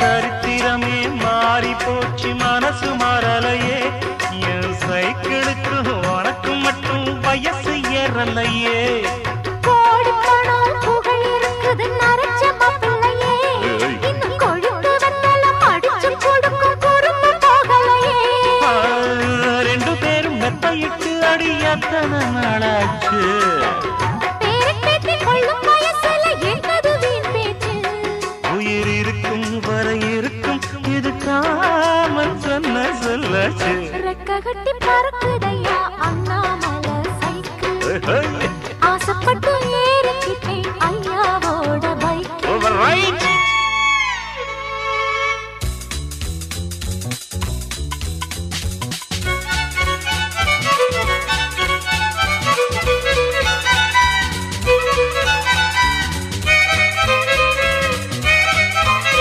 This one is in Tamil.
சரித்திரமே மாறி போச்சு மனசு மாறலையே என் சைக்கிளுக்கு உனக்கு மட்டும் வயசு ஏறலையே கோடி பணம் புகழ் இருக்குது நரைச்ச மாப்பிள்ளையே இன்னும் கொழுப்பு வெத்தலம் அடிச்சு கொடுக்கும் குறும்பு போகலையே ரெண்டு பேரும் மெத்தையிட்டு அடி எத்தனை நாளாச்சு பேரப்பேத்தி கொள்ளும் வயசுல என்னது வீண் பேச்சு உயிர் இருக்கும் வரை இருக்கும் இது காமன் சொன்ன சொல்லாச்சு ரெக்க கட்டி பறக்குதையா